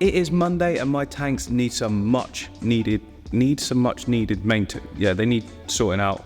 It is Monday and my tanks need some much needed maintenance. Yeah, they need sorting out.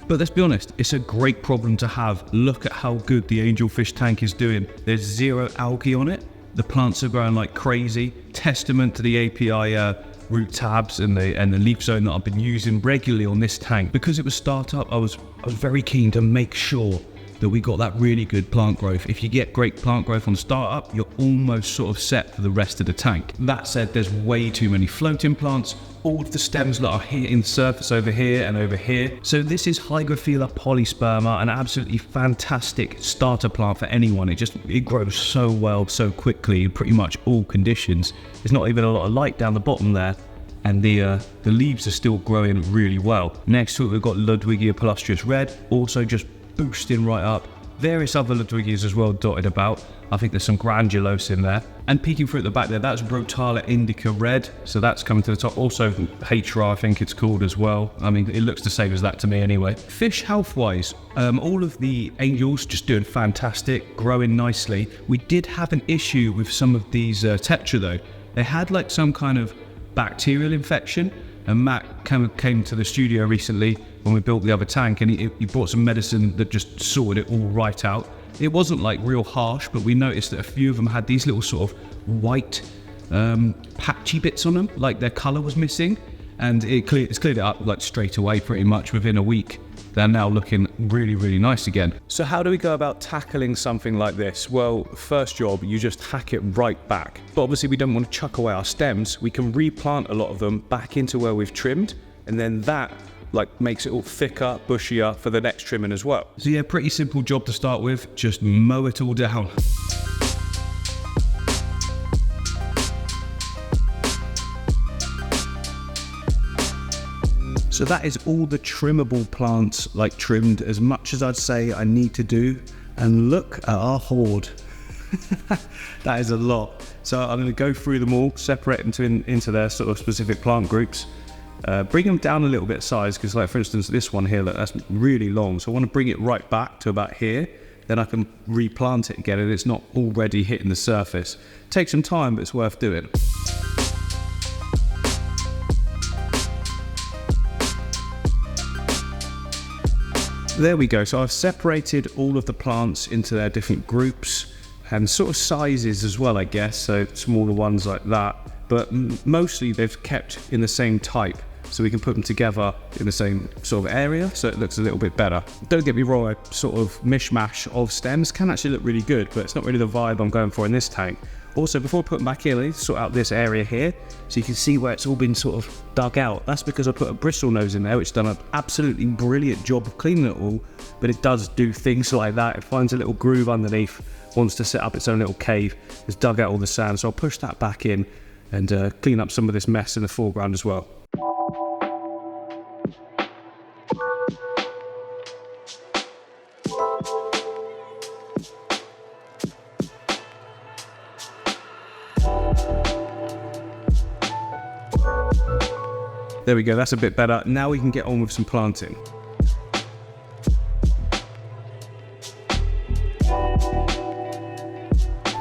But let's be honest, it's a great problem to have. Look at how good the angelfish tank is doing. There's 0 algae on it. The plants are growing like crazy. Testament to the API root tabs and the leaf zone that I've been using regularly on this tank. Because it was startup, I was very keen to make sure that we got that really good plant growth. If you get great plant growth on startup, you're almost sort of set for the rest of the tank. That said, there's way too many floating plants. All of the stems that are hitting the surface over here and over here. So this is Hygrophila polysperma, an absolutely fantastic starter plant for anyone. It grows so well, so quickly in pretty much all conditions. There's not even a lot of light down the bottom there. And the leaves are still growing really well. Next to it, we've got Ludwigia palustrous red, also just boosting right up. Various other Ludwigias as well dotted about. I think there's some Grandulos in there. And peeking through at the back there, that's Rotala indica red. So that's coming to the top. Also HRA, I think it's called as well. I mean, it looks the same as that to me anyway. Fish health-wise, all of the angels just doing fantastic, growing nicely. We did have an issue with some of these tetra though. They had like some kind of bacterial infection. And Matt came to the studio recently when we built the other tank, and he brought some medicine that just sorted it all right out. It wasn't like real harsh, but we noticed that a few of them had these little sort of white patchy bits on them, like their colour was missing, and it's cleared it up like straight away pretty much within a week. They're now looking really, really nice again. So how do we go about tackling something like this? Well, first job, you just hack it right back. But obviously we don't want to chuck away our stems. We can replant a lot of them back into where we've trimmed, and then that like makes it all thicker, bushier for the next trimming as well. So yeah, pretty simple job to start with. Just mow it all down. So that is all the trimmable plants like trimmed as much as I'd say I need to do. And look at our horde. That is a lot. So I'm going to go through them all, separate them into their sort of specific plant groups. Bring them down a little bit size, because like for instance this one here, look, that's really long. So I want to bring it right back to about here. Then I can replant it again and it's not already hitting the surface. Takes some time, but it's worth doing. There we go. So I've separated all of the plants into their different groups and sort of sizes as well, I guess. So smaller ones like that, but mostly they've kept in the same type. So we can put them together in the same sort of area, so it looks a little bit better. Don't get me wrong, a sort of mishmash of stems can actually look really good, but it's not really the vibe I'm going for in this tank. Also, before I put them back in, I need to sort out this area here, so you can see where it's all been sort of dug out. That's because I put a bristle nose in there, which has done an absolutely brilliant job of cleaning it all, but it does do things like that. It finds a little groove underneath, wants to set up its own little cave. It's dug out all the sand, so I'll push that back in and clean up some of this mess in the foreground as well. There we go, that's a bit better. Now we can get on with some planting.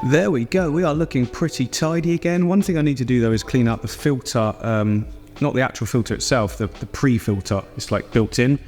There we go, we are looking pretty tidy again. One thing I need to do though is clean up the filter, not the actual filter itself, the pre-filter. It's like built in.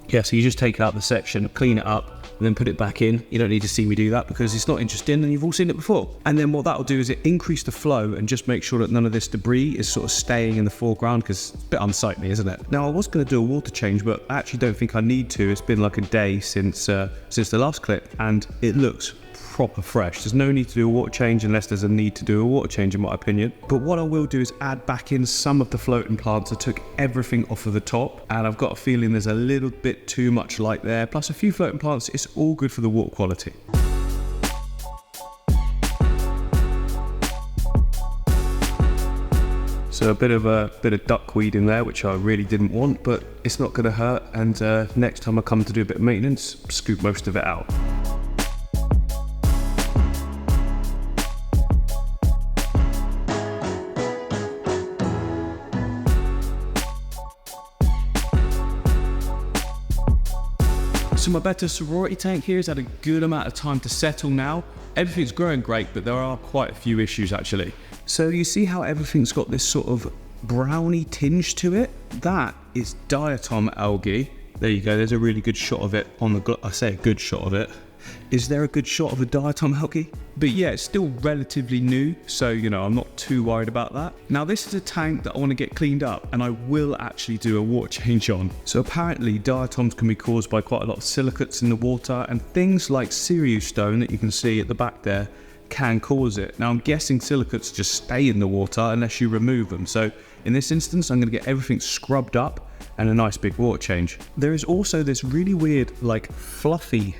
Yeah, so you just take out the section, clean it up, and then put it back in. You don't need to see me do that because it's not interesting and you've all seen it before. And then what that'll do is it increase the flow and just make sure that none of this debris is sort of staying in the foreground, because it's a bit unsightly, isn't it? Now I was going to do a water change, but I actually don't think I need to. It's been like a day since the last clip and it looks proper fresh. There's no need to do a water change unless there's a need to do a water change in my opinion. But what I will do is add back in some of the floating plants. I took everything off of the top and I've got a feeling there's a little bit too much light there. Plus a few floating plants, it's all good for the water quality. So a bit of duckweed in there, which I really didn't want, but it's not going to hurt. And next time I come to do a bit of maintenance, scoop most of it out. So my better sorority tank here has had a good amount of time to settle now. Everything's growing great, but there are quite a few issues actually. So you see how everything's got this sort of browny tinge to it? That is diatom algae. There you go, there's a really good shot of it on the I say a good shot of it. Is there a good shot of a diatom algae? But yeah, it's still relatively new, so you know, I'm not too worried about that. Now this is a tank that I want to get cleaned up, and I will actually do a water change on. So apparently diatoms can be caused by quite a lot of silicates in the water, and things like cereal stone that you can see at the back there can cause it. Now I'm guessing silicates just stay in the water unless you remove them. So in this instance, I'm going to get everything scrubbed up and a nice big water change. There is also this really weird, like fluffy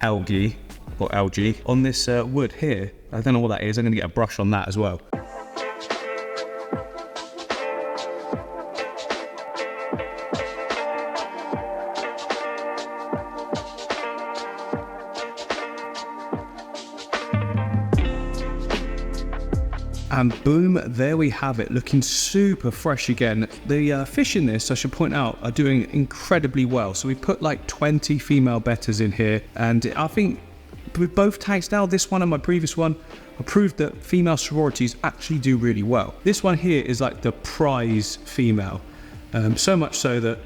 algae on this wood here. I don't know what that is. I'm going to get a brush on that as well. And boom, there we have it, looking super fresh again. The fish in this, I should point out, are doing incredibly well. So we put like 20 female betters in here, and I think with both tanks now, this one and my previous one, I proved that female sororities actually do really well. This one here is like the prize female, so much so that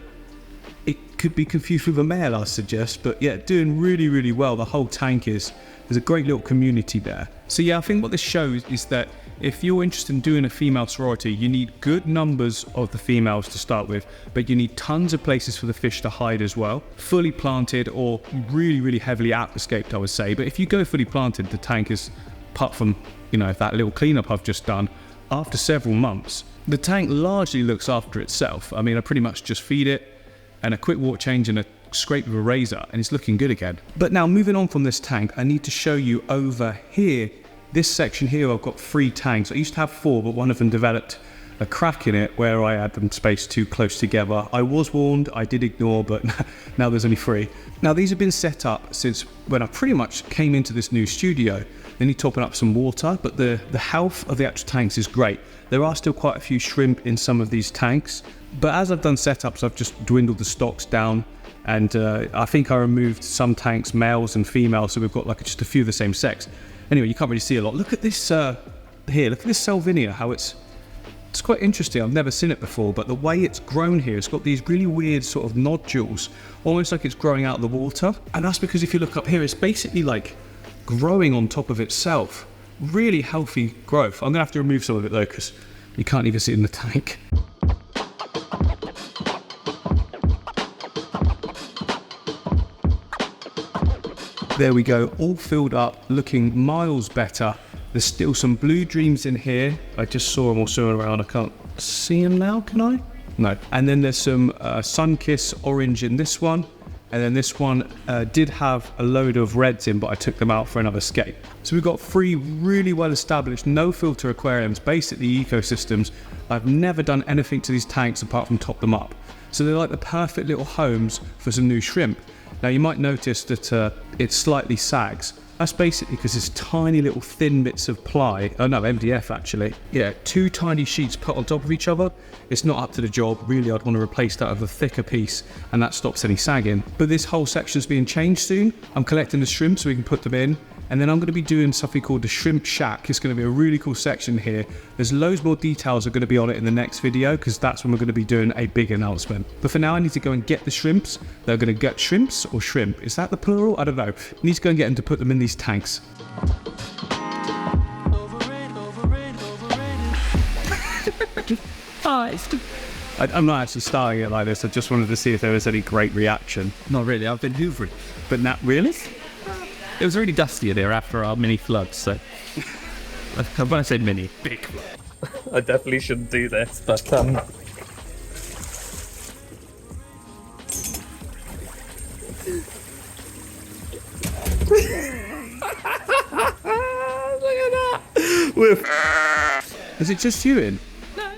it could be confused with a male, I suggest, but yeah, doing really, really well. The whole tank there's a great little community there. So yeah, I think what this shows is that if you're interested in doing a female sorority, you need good numbers of the females to start with, but you need tons of places for the fish to hide as well. Fully planted or really, really heavily aquascaped, I would say. But if you go fully planted, the tank is, apart from, you know, that little cleanup I've just done, after several months, the tank largely looks after itself. I mean, I pretty much just feed it and a quick water change and a scrape with a razor, and it's looking good again. But now moving on from this tank, I need to show you over here. This section here, I've got 3 tanks. I used to have 4, but one of them developed a crack in it where I had them spaced too close together. I was warned, I did ignore, but now there's only 3. Now these have been set up since when I pretty much came into this new studio. They need topping up some water, but the health of the actual tanks is great. There are still quite a few shrimp in some of these tanks, but as I've done setups, I've just dwindled the stocks down, and I think I removed some tanks, males and females, so we've got like just a few of the same sex. Anyway, you can't really see a lot. Look at this here. Look at this salvinia, how it's quite interesting. I've never seen it before, but the way it's grown here, it's got these really weird sort of nodules, almost like it's growing out of the water. And that's because if you look up here, it's basically like growing on top of itself. Really healthy growth. I'm gonna have to remove some of it though, because you can't even see it in the tank. There we go, all filled up, looking miles better. There's still some blue dreams in here. I just saw them all swimming around. I can't see them now, can I? No. And then there's some sun-kiss orange in this one. And then this one did have a load of reds in, but I took them out for another escape. So we've got 3 really well-established, no-filter aquariums, basically ecosystems. I've never done anything to these tanks apart from top them up. So they're like the perfect little homes for some new shrimp. Now you might notice that it slightly sags. That's basically because it's tiny little thin bits of ply, oh no, MDF actually. Yeah, 2 tiny sheets put on top of each other. It's not up to the job. Really, I'd want to replace that with a thicker piece, and that stops any sagging. But this whole section's being changed soon. I'm collecting the shrimp so we can put them in, and then I'm going to be doing something called the Shrimp Shack. It's going to be a really cool section here. There's loads more details are going to be on it in the next video, because that's when we're going to be doing a big announcement. But for now, I need to go and get the shrimps. They're going to get shrimps or shrimp. Is that the plural? I don't know. I need to go and get them to put them in these tanks. I'm not actually starting it like this. I just wanted to see if there was any great reaction. Not really, I've been hoovering. But not really? It was really dusty there after our mini flood, so when I say mini, big flood. I definitely shouldn't do this, but look at that! Is it just you in? No,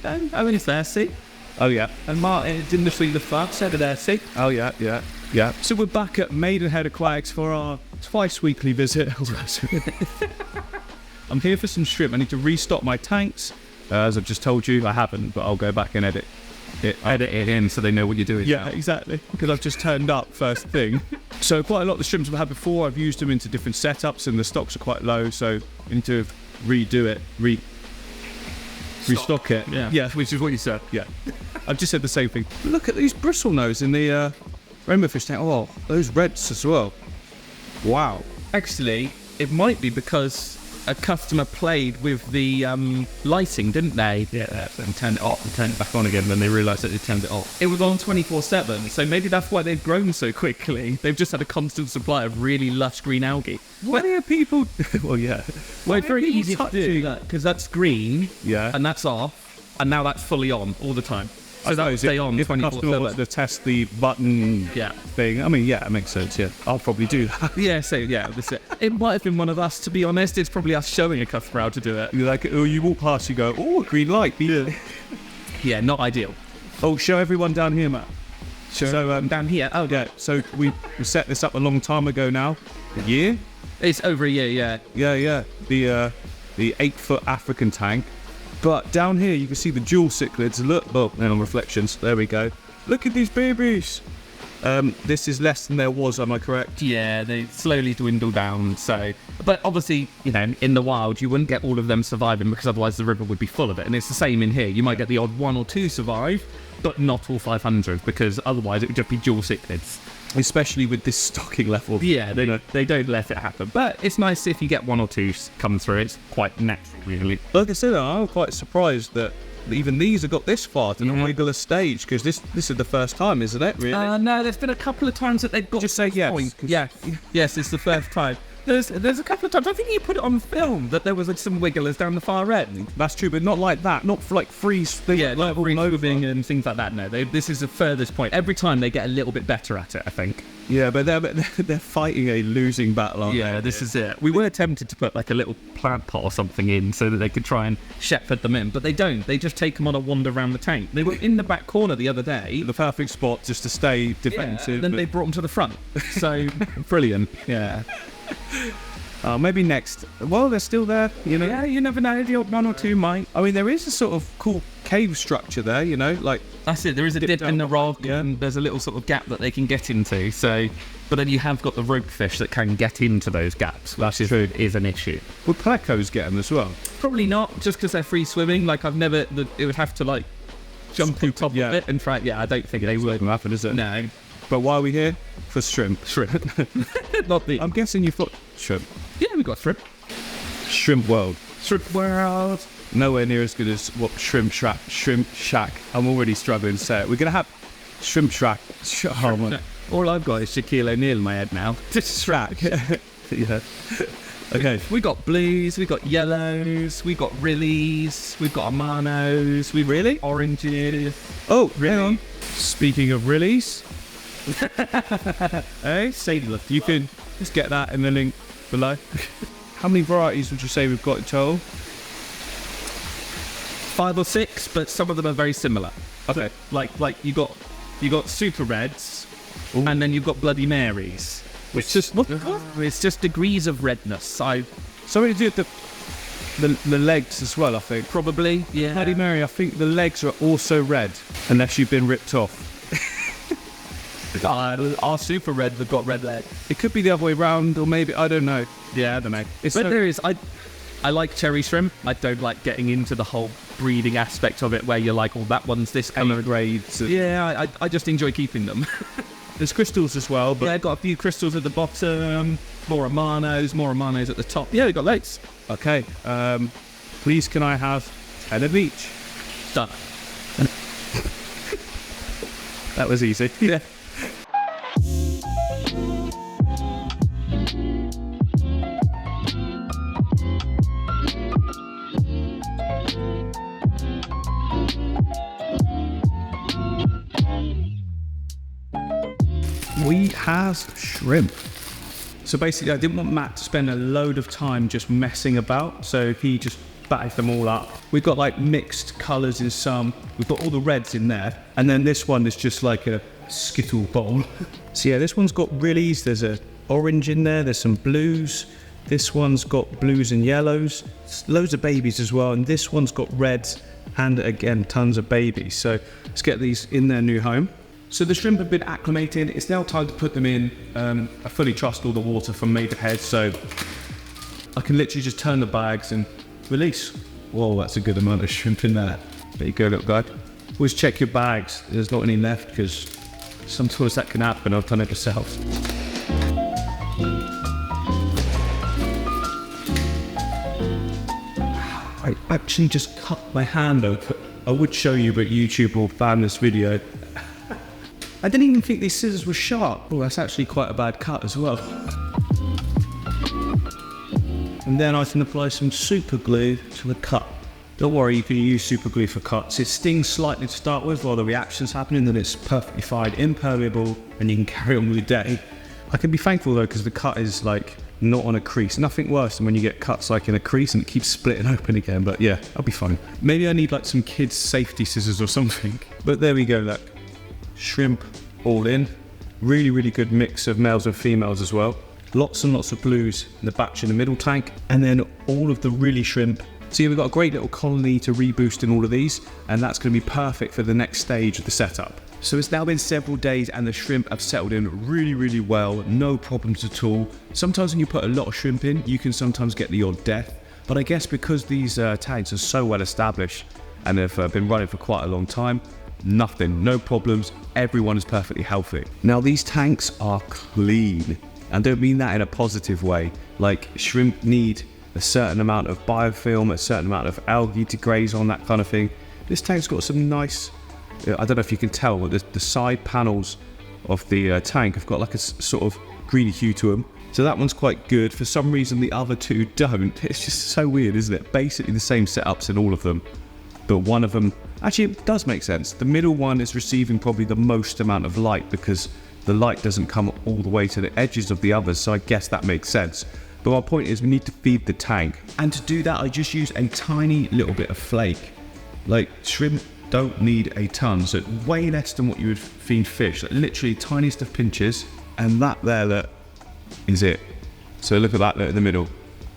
I mean it's there, see? Oh yeah. And Martin didn't feel the fuck, said it there, see? Oh yeah. So we're back at Maidenhead Aquatics for our twice weekly visit. I'm here for some shrimp. I need to restock my tanks. As I've just told you, I haven't, but I'll go back and edit. edit it in so they know what you're doing. Yeah, exactly. Because I've just turned up first thing. So quite a lot of the shrimps I've had before, I've used them into different setups, and the stocks are quite low. So you need to redo it, restock it. Yeah, which is what you said. Yeah. I've just said the same thing. Look at these bristlenose in the rainbow fish tank. Oh, those reds as well. Wow. Actually, it might be because a customer played with the lighting, didn't they? Yeah, and turned it off and turned it back on again when they realised that they turned it off. It was on 24/7, so maybe that's why they've grown so quickly. They've just had a constant supply of really lush green algae. Why are people... well, yeah. Well, it's very easy to do that, because that's green, Yeah. and that's off, and now that's fully on all the time. So that will stay on if a customer wants 24/7. to test the button thing, I mean, yeah, it makes sense, yeah. I'll probably do that. Yeah, so yeah, that's it. It might have been one of us, to be honest. It's probably us showing a customer how to do it. You're like, oh, you walk past, you go, oh, green light. Yeah. Yeah, not ideal. Oh, show everyone down here, Matt. Sure. So, Down here, oh, yeah, so we set this up a long time ago now. A year? it's over a year, yeah. Yeah. The 8-foot African tank. But down here, you can see the dual cichlids. Look, oh, and on reflections. There we go. Look at these babies. This is less than there was, am I correct? Yeah, they slowly dwindle down, so... But obviously, you know, in the wild, you wouldn't get all of them surviving because otherwise the river would be full of it. And it's the same in here. You might get the odd 1 or 2 survive, but not all 500 because otherwise it would just be dual cichlids. Especially with this stocking level. Yeah, they don't let it happen. But it's nice if you get 1 or 2 come through. It's quite natural, really. Like I said, I'm quite surprised that even these have got this far to not regular stage, because this is the first time, isn't it, really? No, there's been a couple of times that they've got... Just say yes. Point. Yeah, yes, it's the first time. There's a couple of times, I think you put it on film, that there was like, some wigglers down the far end. That's true, but not like that. Not for like freeze. Yeah, like moving and things like that. No, this is the furthest point. Every time they get a little bit better at it, I think. Yeah, but they're fighting a losing battle, aren't Yeah, this is it. We were tempted to put like a little plant pot or something in so that they could try and shepherd them in, but they don't. They just take them on a wander around the tank. They were in the back corner the other day. they? The perfect spot just to stay defensive. And then they brought them to the front. So, brilliant. Yeah. Maybe next. Well, they're still there, you know. Yeah, you never know. The odd 1 or 2 might. I mean, there is a sort of cool cave structure there, you know, like... That's it. There is a dip in the rock, and there's a little sort of gap that they can get into. So, but then you have got the rope fish that can get into those gaps, which is an issue. Would plecos get them as well? Probably not, just because they're free swimming. Like I've never, it would have to like jump to top of it and try. Yeah, I don't think they would. Not happen, is it? No. But why are we here? For shrimp. Shrimp. Not the. I'm guessing you've got shrimp. Yeah, we got shrimp. Shrimp world. Shrimp world. Nowhere near as good as what Shrimp Shack. I'm already struggling to say it. We're going to have Shrimp Shack. Oh, my. All I've got is Shaquille O'Neal in my head now. Just Shack. Yeah. Okay. We got blues, we got yellows, we got rillies, we've got amanos, we Really? oranges. Oh, hang on. Speaking of rillies. Hey, Sadler. You can just get that in the link below. How many varieties would you say we've got in total? 5 or 6, but some of them are very similar. Okay. Like you got super reds, and then you've got Bloody Marys. Which just what? It's just degrees of redness. Something to do with the legs as well, I think. Probably, yeah. Bloody Mary, I think the legs are also red, unless you've been ripped off. Our super red have got red legs. It could be the other way round, or maybe, I don't know. Yeah, I don't know. It's But there is, I like cherry shrimp. I don't like getting into the whole breeding aspect of it where you're like, oh, that one's this colour. grades. Yeah, I just enjoy keeping them. There's crystals as well, but... Yeah, got a few crystals at the bottom, more amanos at the top. Yeah, we got lakes. Okay, please can I have 10 of each? Done. That was easy. Yeah. We have shrimp. So basically, I didn't want Matt to spend a load of time just messing about, so he just batted them all up. We've got like mixed colours in some. We've got all the reds in there, and then this one is just like a skittle bowl. So yeah, this one's got rillies. There's a orange in there. There's some blues. This one's got blues and yellows. Loads of babies as well, and this one's got reds and again, tons of babies. So let's get these in their new home. So the shrimp have been acclimated. It's now time to put them in. I fully trust all the water from May to head, so I can literally just turn the bags and release. Whoa, that's a good amount of shrimp in there. There you go, little guy. Always check your bags. There's not any left, because sometimes that can happen. I've done it myself. I actually just cut my hand open. I would show you, but YouTube will ban this video. I didn't even think these scissors were sharp. Oh, that's actually quite a bad cut as well. And then I can apply some super glue to the cut. Don't worry, you can use super glue for cuts. It stings slightly to start with while the reaction's happening, then it's perfectly fine, impermeable, and you can carry on with your day. I can be thankful though, because the cut is like not on a crease. Nothing worse than when you get cuts like in a crease and it keeps splitting open again, but yeah, I'll be fine. Maybe I need like some kids' safety scissors or something. But there we go, look. Shrimp all in. Really, really good mix of males and females as well. Lots and lots of blues in the batch in the middle tank, and then all of the really shrimp. So yeah, we've got a great little colony to reboost in all of these, and that's going to be perfect for the next stage of the setup. So it's now been several days and the shrimp have settled in really, really well, no problems at all. Sometimes when you put a lot of shrimp in, you can sometimes get the odd death, but I guess because these tanks are so well established and have been running for quite a long time, nothing, no problems, everyone is perfectly healthy. Now these tanks are clean, and don't mean that in a positive way. Like, shrimp need a certain amount of biofilm, a certain amount of algae to graze on, that kind of thing. This tank's got some nice, I don't know if you can tell, but the side panels of the tank have got like a sort of greeny hue to them. So that one's quite good. For some reason the other two don't. It's just so weird, isn't it? Basically the same setups in all of them, but one of them, actually it does make sense. The middle one is receiving probably the most amount of light because the light doesn't come all the way to the edges of the others, so I guess that makes sense. But my point is we need to feed the tank. And to do that, I just use a tiny little bit of flake. Like, shrimp don't need a ton, so way less than what you would feed fish. Like, literally tiniest of pinches, and that there, look, is it. So look at that look in the middle.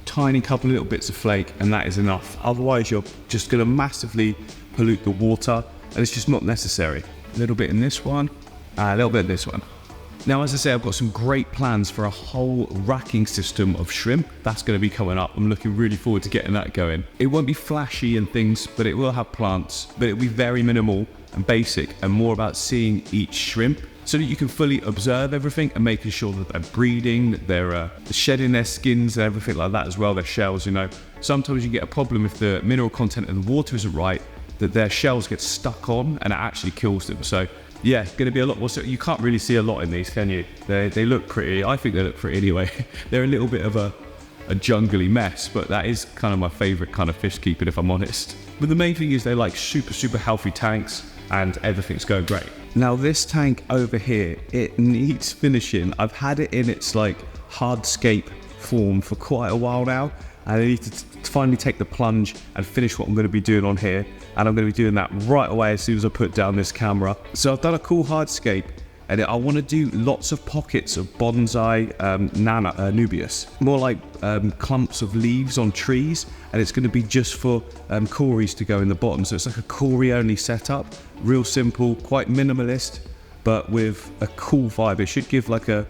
Tiny couple of little bits of flake, and that is enough. Otherwise, you're just gonna massively pollute the water, and it's just not necessary. A little bit in this one, and a little bit in this one. Now, as I say, I've got some great plans for a whole racking system of shrimp. That's going to be coming up. I'm looking really forward to getting that going. It won't be flashy and things, but it will have plants, but it'll be very minimal and basic and more about seeing each shrimp so that you can fully observe everything and making sure that they're breeding, that they're shedding their skins and everything like that as well, their shells, you know. Sometimes you get a problem if the mineral content in the water isn't right, that their shells get stuck on and it actually kills them. So yeah, going to be a lot more. So you can't really see a lot in these, can you? They look pretty. I think they look pretty anyway. They're a little bit of a jungly mess, but that is kind of my favorite kind of fish keeping, if I'm honest. But the main thing is they're like super, super healthy tanks and everything's going great. Now this tank over here, it needs finishing. I've had it in its like hardscape form for quite a while now, and I need to finally take the plunge and finish what I'm going to be doing on here, and I'm going to be doing that right away as soon as I put down this camera. So I've done a cool hardscape, and I want to do lots of pockets of bonsai nubius, more like clumps of leaves on trees, and it's going to be just for cories to go in the bottom. So it's like a cory only setup, real simple, quite minimalist, but with a cool vibe. It should give like a,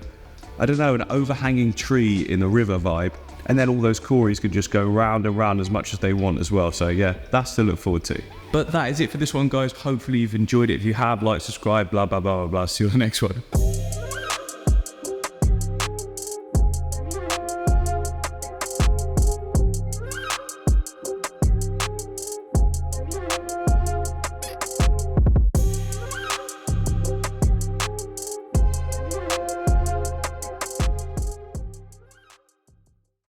I don't know, an overhanging tree in a river vibe. And then all those cories can just go round and round as much as they want as well. So yeah, that's to look forward to. But that is it for this one, guys. Hopefully you've enjoyed it. If you have, like, subscribe, blah, blah, blah, blah, blah. See you on the next one.